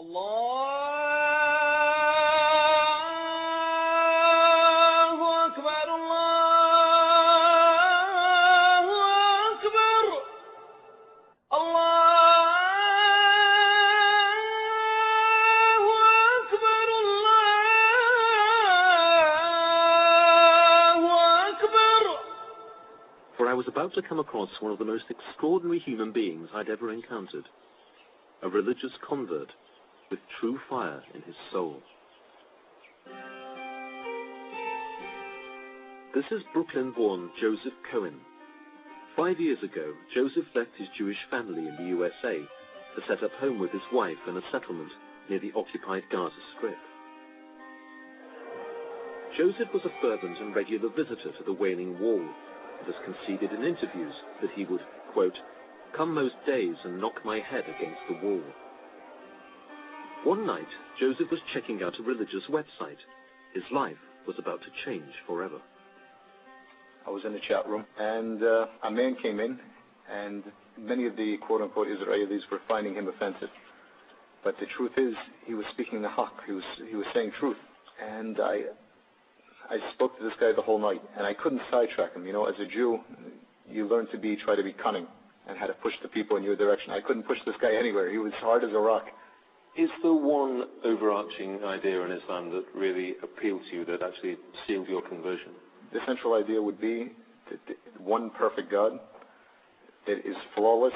For I was about to come across one of the most extraordinary human beings I'd ever encountered. A religious convert with true fire in his soul. This is Brooklyn-born Joseph Cohen. 5 years ago, Joseph left his Jewish family in the USA to set up home with his wife in a settlement near the occupied Gaza Strip. Joseph was a fervent and regular visitor to the Wailing Wall, and has conceded in interviews that he would, quote, come most days and knock my head against the wall. One night, Joseph was checking out a religious website. His life was about to change forever. I was in the chat room, and a man came in, and many of the quote-unquote Israelis were finding him offensive. But the truth is, he was speaking the haqq. He was saying truth. And I spoke to this guy the whole night, and I couldn't sidetrack him. You know, as a Jew, you learn to try to be cunning and how to push the people in your direction. I couldn't push this guy anywhere. He was hard as a rock. Is there one overarching idea in Islam that really appealed to you, that actually sealed your conversion? The central idea would be one perfect God that is flawless,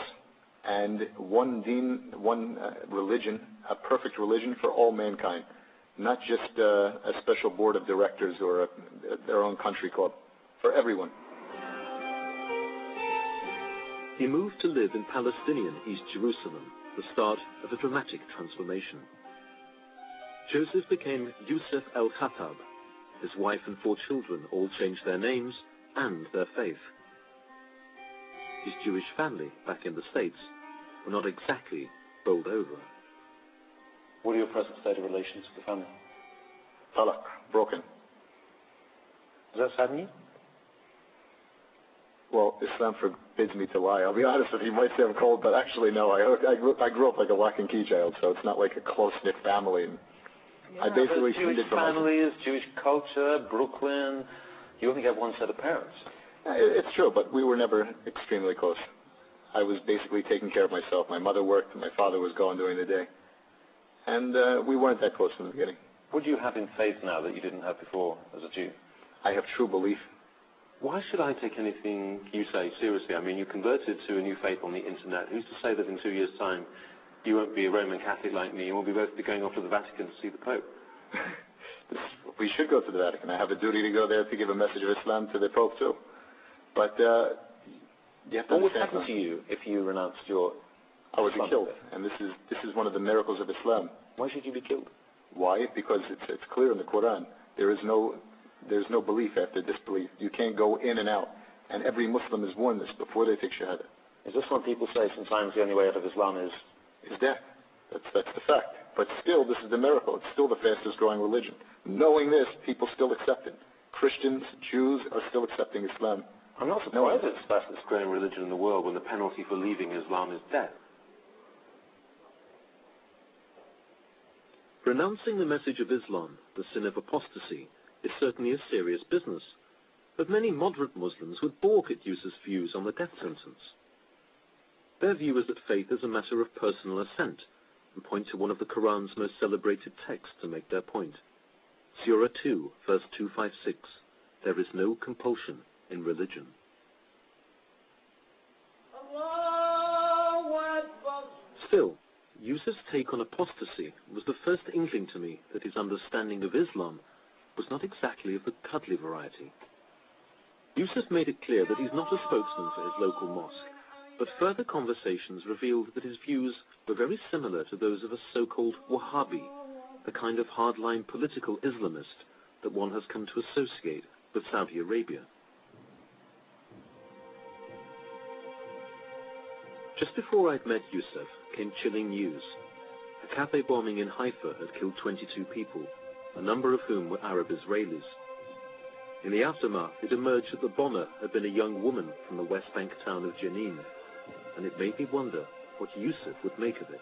and one deen, one religion, a perfect religion for all mankind, not just a special board of directors or their own country club, for everyone. He moved to live in Palestinian East Jerusalem, the start of a dramatic transformation. Joseph became Yusuf el-Khattab. His wife and 4 children all changed their names and their faith. His Jewish family, back in the States, were not exactly bowled over. What are your present state of relations with the family? Talaq, broken. Does that sadden you? Well, Islam forbids me to lie. I'll be honest with you, you might say I'm cold, but actually no. I grew up like a lock and key child, so it's not like a close-knit family. And yeah, I basically Jewish families, Jewish culture, Brooklyn, you only get one set of parents. It's true, but we were never extremely close. I was basically taking care of myself. My mother worked, and my father was gone during the day. And we weren't that close from the beginning. What do you have in faith now that you didn't have before as a Jew? I have true belief. Why should I take anything you say seriously? I mean, you converted to a new faith on the internet. Who's to say that in 2 years' time you won't be a Roman Catholic like me and we'll be both going off to the Vatican to see the Pope? We should go to the Vatican. I have a duty to go there to give a message of Islam to the Pope too. But you have to what would understand happen to you if you renounced your I would be Islam killed. faith? And this is one of the miracles of Islam. Why should you be killed? Why? Because it's clear in the Quran. There's no belief after disbelief. You can't go in and out. And every Muslim has warned this before they take Shahada. Is this what people say sometimes the only way out of Islam is death? That's the fact. But still, this is the miracle. It's still the fastest growing religion. Knowing this, people still accept it. Christians, Jews are still accepting Islam. I'm not surprised it's the fastest growing religion in the world when the penalty for leaving Islam is death. Renouncing the message of Islam, the sin of apostasy, is certainly a serious business, but many moderate Muslims would balk at Yusuf's views on the death sentence. Their view is that faith is a matter of personal assent, and point to one of the Quran's most celebrated texts to make their point. Surah 2, verse 256, there is no compulsion in religion. Still, Yusuf's take on apostasy was the first inkling to me that his understanding of Islam was not exactly of the cuddly variety. Yusuf made it clear that he's not a spokesman for his local mosque, but further conversations revealed that his views were very similar to those of a so-called Wahhabi, the kind of hardline political Islamist that one has come to associate with Saudi Arabia. Just before I'd met Yusuf came chilling news. A cafe bombing in Haifa had killed 22 people, a number of whom were Arab Israelis. In the aftermath, it emerged that the bomber had been a young woman from the West Bank town of Jenin, and it made me wonder what Yusuf would make of it.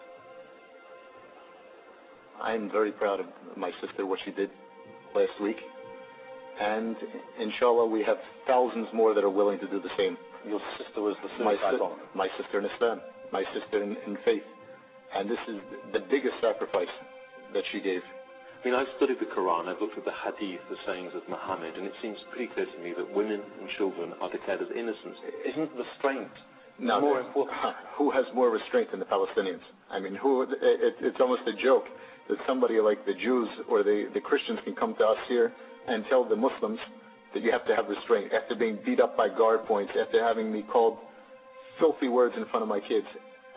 I'm very proud of my sister, what she did last week. And inshallah, we have thousands more that are willing to do the same. Your sister was the suicide bomber. My sister in Islam, my sister in faith. And this is the biggest sacrifice that she gave. I mean, I've studied the Quran, I've looked at the hadith, the sayings of Muhammad, and it seems pretty clear to me that women and children are declared as innocent. Isn't restraint more important? Who has more restraint than the Palestinians? I mean, it's almost a joke that somebody like the Jews or the Christians can come to us here and tell the Muslims that you have to have restraint after being beat up by guard points, after having me called filthy words in front of my kids,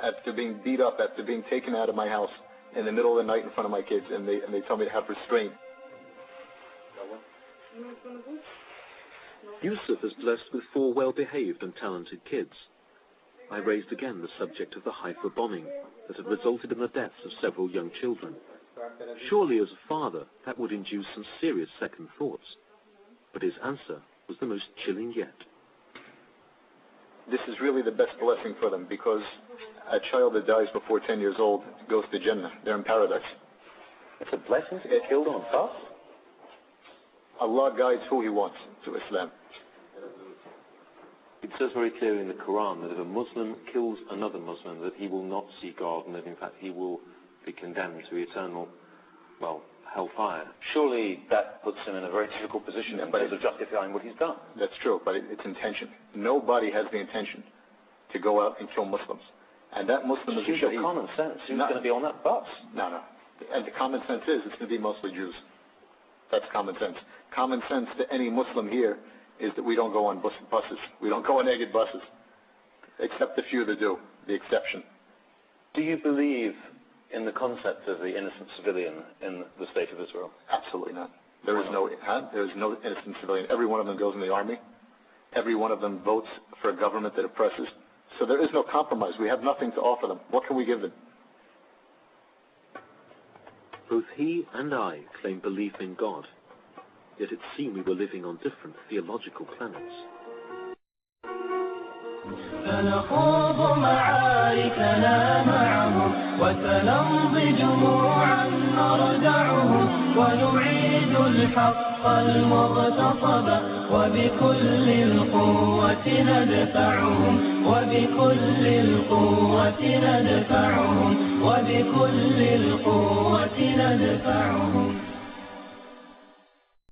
after being beat up, after being taken out of my house in the middle of the night in front of my kids, and they tell me to have restraint. Yusuf is blessed with 4 well-behaved and talented kids. I raised again the subject of the Haifa bombing that had resulted in the deaths of several young children. Surely as a father, that would induce some serious second thoughts. But his answer was the most chilling yet. This is really the best blessing for them, because a child that dies before 10 years old goes to Jannah. They're in paradise. It's a blessing to get killed on path. Allah guides who He wants to Islam. It says very clearly in the Quran that if a Muslim kills another Muslim, that he will not see God, and that in fact he will be condemned to eternal, hellfire. Surely that puts him in a very difficult position in terms of justifying what he's done. That's true, but it's intention. Nobody has the intention to go out and kill Muslims. And that Muslim is a shaheed. Common sense. Who's going to be on that bus? No. And the common sense is it's going to be mostly Jews. That's common sense. Common sense to any Muslim here is that we don't go on buses. We don't go on Egged buses. Except the few that do, the exception. Do you believe in the concept of the innocent civilian in the state of Israel? Absolutely not. There is no innocent civilian. Every one of them goes in the army. Every one of them votes for a government that oppresses. So there is no compromise. We have nothing to offer them. What can we give them? Both he and I claim belief in God, yet it seemed we were living on different theological planets. سنخوض معاركنا معهم وسنمضي جموعا نردعهم ونعيد الحق المغتصب وبكل القوة ندفعهم وبكل القوة ندفعهم وبكل القوة ندفعهم